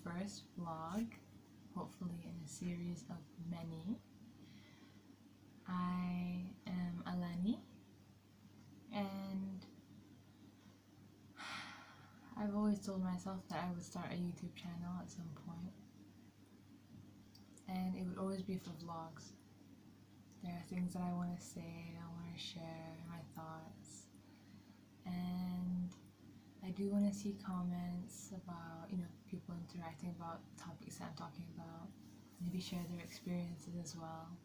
first vlog, hopefully in a series of many. I am Alani, and I've always told myself that I would start a YouTube channel at some point, and it would always be for vlogs. There are things that I want to say, I want to share my thoughts, and I do want to see comments about, people interacting about topics that I'm talking about, maybe share their experiences as well.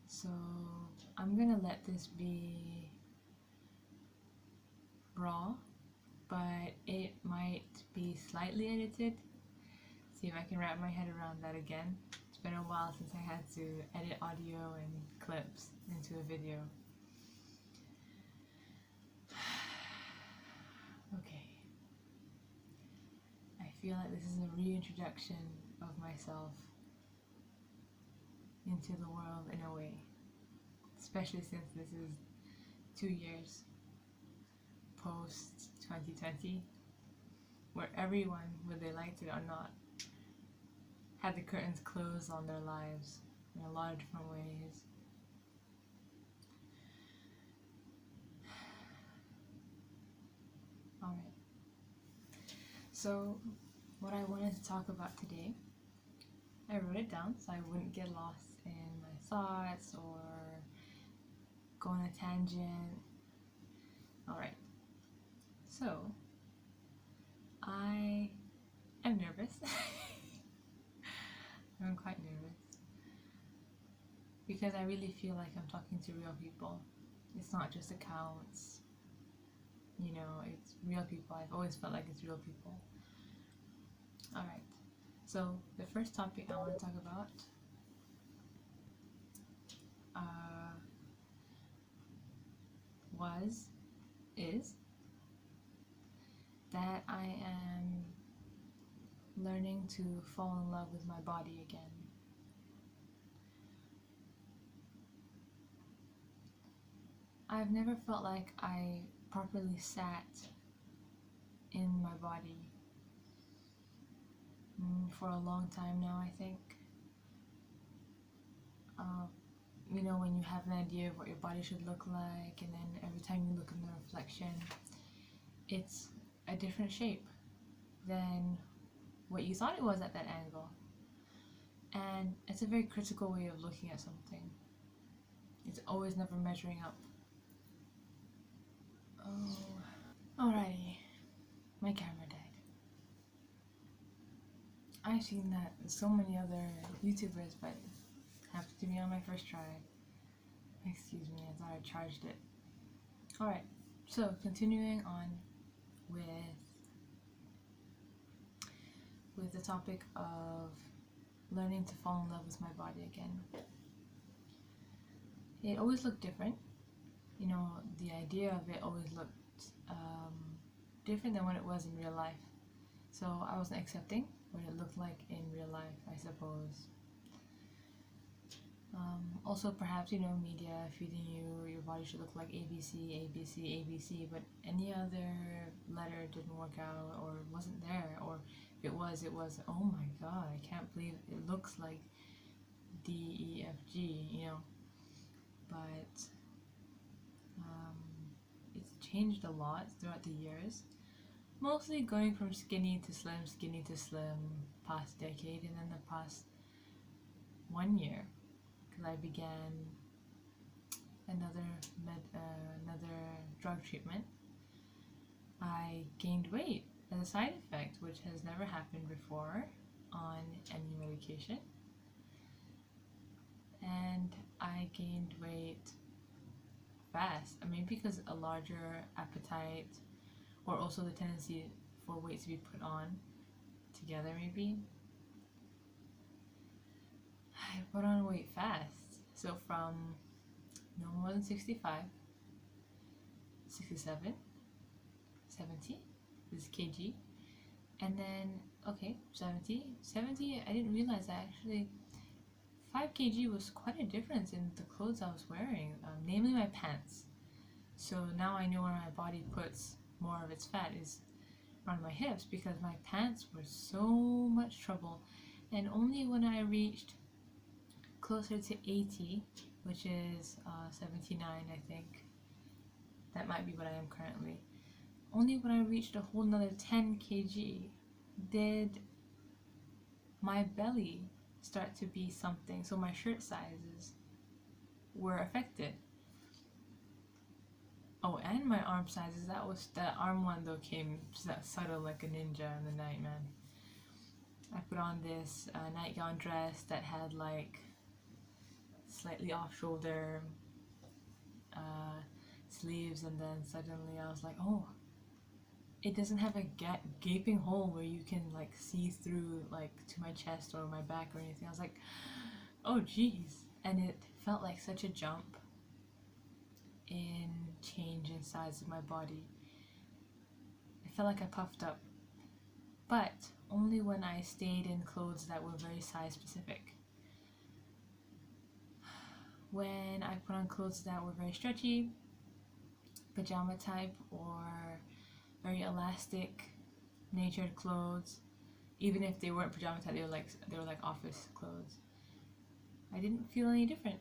So I'm gonna let this be raw, but it might be slightly edited. See if I can wrap my head around that again. It's been a while since I had to edit audio and clips into a video. Okay. I feel like this is a reintroduction of myself into the world in a way. Especially since this is 2 years post 2020, where everyone, whether they liked it or not, had the curtains closed on their lives in a lot of different ways. Alright, so what I wanted to talk about today, I wrote it down so I wouldn't get lost in my thoughts or go on a tangent. Alright, so I am nervous. I'm quite nervous because I really feel like I'm talking to real people. It's not just accounts, it's real people. I've always felt like it's real people. Alright, so the first topic I want to talk about is that I am learning to fall in love with my body again. I've never felt like I properly sat in my body for a long time now, I think. When you have an idea of what your body should look like, and then every time you look in the reflection, it's a different shape than what you thought it was at that angle. And it's a very critical way of looking at something. It's always never measuring up. Oh, alrighty. My camera died. I've seen that with so many other YouTubers, but it happened to me on my first try. Excuse me, I thought I charged it. Alright, so continuing on with the topic of learning to fall in love with my body again. It always looked different. The idea of it always looked different than what it was in real life. So I wasn't accepting what it looked like in real life, I suppose. Also perhaps, media feeding you your body should look like ABC, ABC, ABC, but any other letter didn't work out or wasn't there, or if it was, oh my god, I can't believe it looks like D, E, F, G, but it's changed a lot throughout the years, mostly going from skinny to slim, past decade, and then the past 1 year, because I began another drug treatment. I gained weight as a side effect, which has never happened before on any medication, and I gained weight fast. Because a larger appetite, or also the tendency for weight to be put on together, maybe. I put on weight fast. So from no more than 65, 67, 70, this is kg, and then, 70, I didn't realize that actually 5 kg was quite a difference in the clothes I was wearing, namely my pants. So now I know where my body puts more of its fat is around my hips because my pants were so much trouble. And only when I reached closer to 80, which is 79, I think, that might be what I am currently, only when I reached a whole nother 10 kg did my belly start to be something. So my shirt sizes were affected. Oh, and my arm sizes. That arm one though came that subtle like a ninja in the night, man. I put on this nightgown dress that had like slightly off shoulder sleeves, and then suddenly I was like, oh, it doesn't have a gaping hole where you can like see through like to my chest or my back or anything. I was like, oh geez. And it felt like such a jump in change in size of my body. It felt like I puffed up, but only when I stayed in clothes that were very size specific. When I put on clothes that were very stretchy, pajama type, or very elastic natured clothes, even if they weren't pajama type, they were like office clothes, I didn't feel any different.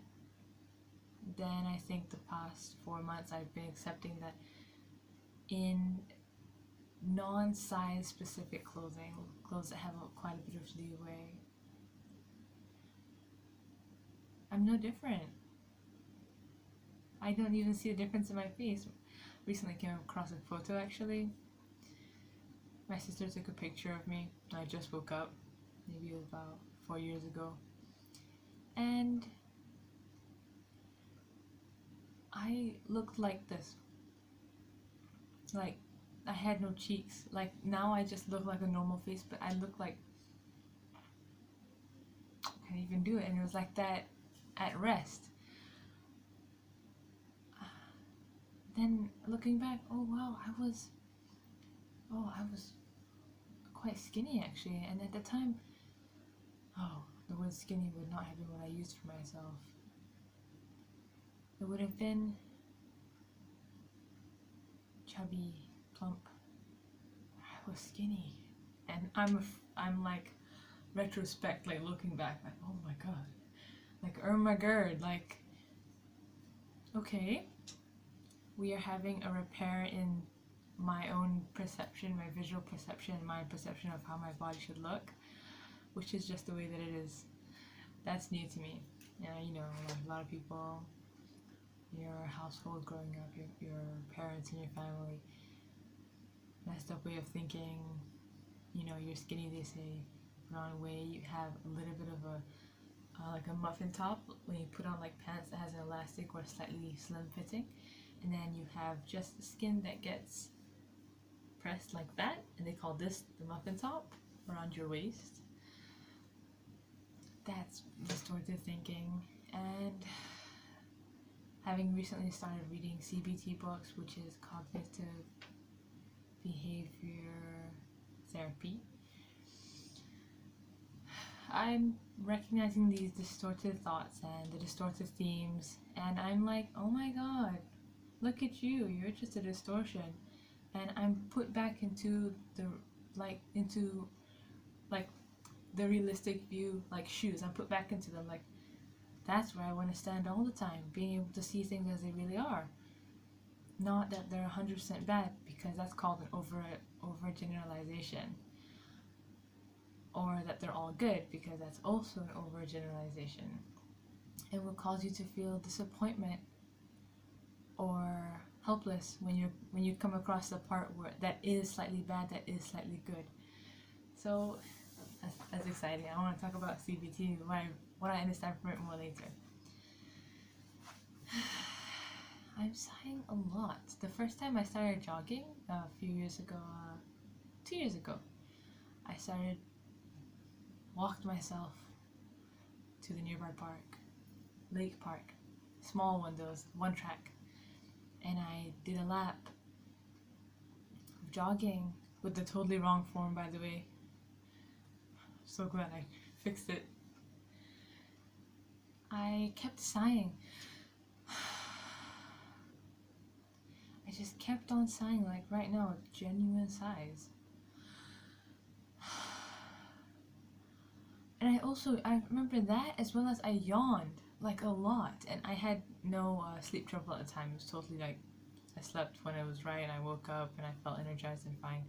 Then I think the past 4 months I've been accepting that in non-size specific clothing, clothes that have quite a bit of leeway, I'm no different. I don't even see a difference in my face. Recently came across a photo actually. My sister took a picture of me. I just woke up, maybe about 4 years ago. And I looked like this. Like, I had no cheeks. Like, now I just look like a normal face, but I look like I can't even do it. And it was like that at rest. Then looking back, oh wow, I was quite skinny actually. And at the time, oh, the word skinny would not have been what I used for myself. It would have been chubby, plump. I was skinny, and I'm like retrospect, like looking back, like oh my god, like oh my god, like okay, we are having a repair in my own perception, my visual perception, my perception of how my body should look, which is just the way that it is. That's new to me. Yeah, you know, like a lot of people, your household growing up, your parents and your family, messed up way of thinking. You know, you're skinny, they say, put on weight, you have a little bit of a like a muffin top when you put on like pants that has an elastic or slightly slim fitting, and then you have just the skin that gets pressed like that, and they call this the muffin top around your waist. That's distorted thinking. And having recently started reading CBT books, which is cognitive behavior therapy, I'm recognizing these distorted thoughts and the distorted themes, and I'm like, oh my god, look at you, you're just a distortion. And I'm put back into the the realistic view, like shoes. I'm put back into them, like that's where I want to stand all the time, being able to see things as they really are. Not that they're 100% bad, because that's called an overgeneralization. Or that they're all good, because that's also an overgeneralization. It will cause you to feel disappointment or helpless when you come across the part where that is slightly bad, that is slightly good. So that's exciting. I want to talk about CBT when I understand from it more later. I'm sighing a lot. The first time I started jogging a few years ago, 2 years ago, I walked myself to the nearby park, Lake Park, small one, those one track, and I did a lap of jogging with the totally wrong form, by the way. So glad I fixed it. I kept sighing. I just kept on sighing, like right now, genuine sighs. And I remember that as well as I yawned like a lot, and I had no sleep trouble at the time. It was totally like I slept when it was right, and I woke up and I felt energized and fine.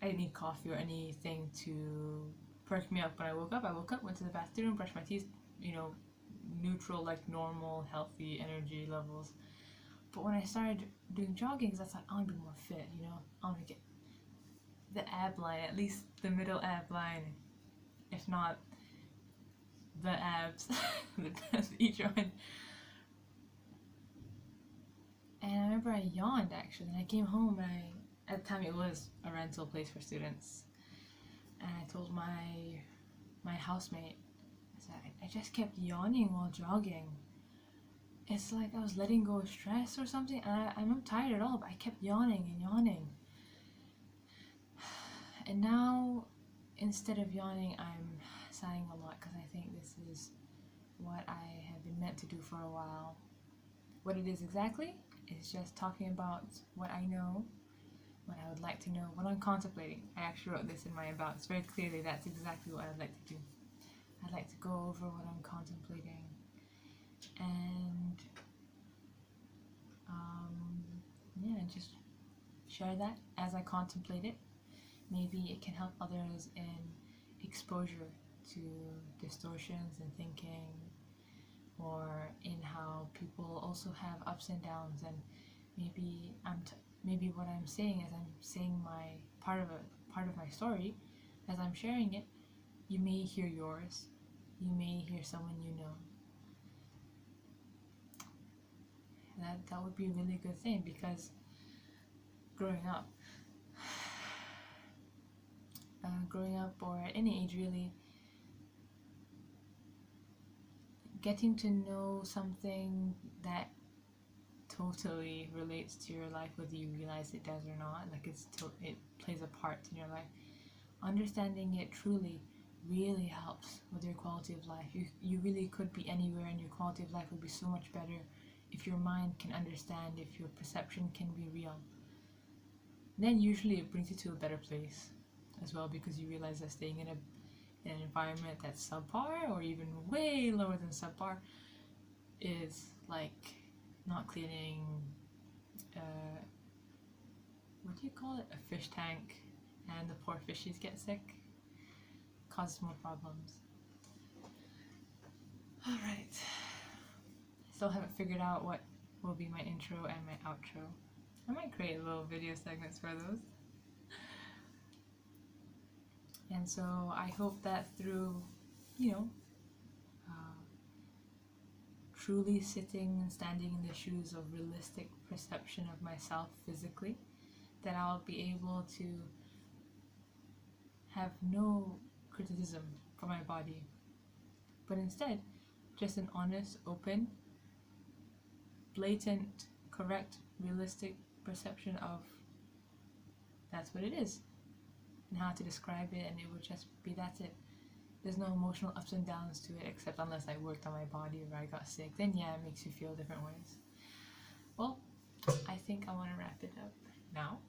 I didn't need coffee or anything to perk me up when I woke up. I woke up, went to the bathroom, brushed my teeth, you know, neutral, like normal, healthy energy levels. But when I started doing jogging, I was like, I want to be more fit, you know? I want to get the ab line, at least the middle ab line, if not the abs, each one. And I remember I yawned actually, and I came home and at the time it was a rental place for students, and I told my housemate, I said, I just kept yawning while jogging. It's like I was letting go of stress or something, and I'm not tired at all, but I kept yawning and yawning. And now, instead of yawning, I'm sighing a lot because I think this is what I have been meant to do for a while. What it is exactly is just talking about what I know, what I would like to know, what I'm contemplating. I actually wrote this in my about. It's very clearly that's exactly what I'd like to do. I'd like to go over what I'm contemplating and yeah, just share that as I contemplate it. Maybe it can help others in exposure to distortions in thinking, or in how people also have ups and downs, and maybe maybe what I'm saying as I'm saying my part of my story, as I'm sharing it, you may hear yours, you may hear someone you know. That would be a really good thing, because growing up or at any age really, getting to know something that totally relates to your life, whether you realize it does or not, like it plays a part in your life. Understanding it truly really helps with your quality of life. You really could be anywhere, and your quality of life would be so much better if your mind can understand, if your perception can be real. Then usually it brings you to a better place as well, because you realize that staying in an environment that's subpar or even way lower than subpar is like not cleaning what do you call it, a fish tank, and the poor fishies get sick, causes more problems. Alright, still haven't figured out what will be my intro and my outro. I might create little video segments for those. And so I hope that through, you know, truly sitting and standing in the shoes of realistic perception of myself physically, that I'll be able to have no criticism for my body, but instead just an honest, open, blatant, correct, realistic perception of that's what it is, and how to describe it, and it would just be that's it. There's no emotional ups and downs to it, except unless I worked on my body or I got sick, then yeah, it makes you feel different ways. Well, I think I want to wrap it up now.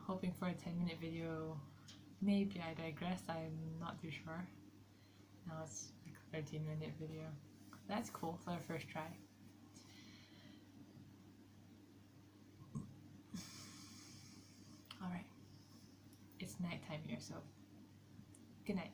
Hoping for a 10-minute video. Maybe I digress, I'm not too sure. Now it's like a 13-minute video. That's cool for the first try. Alright, it's nighttime here, so good night.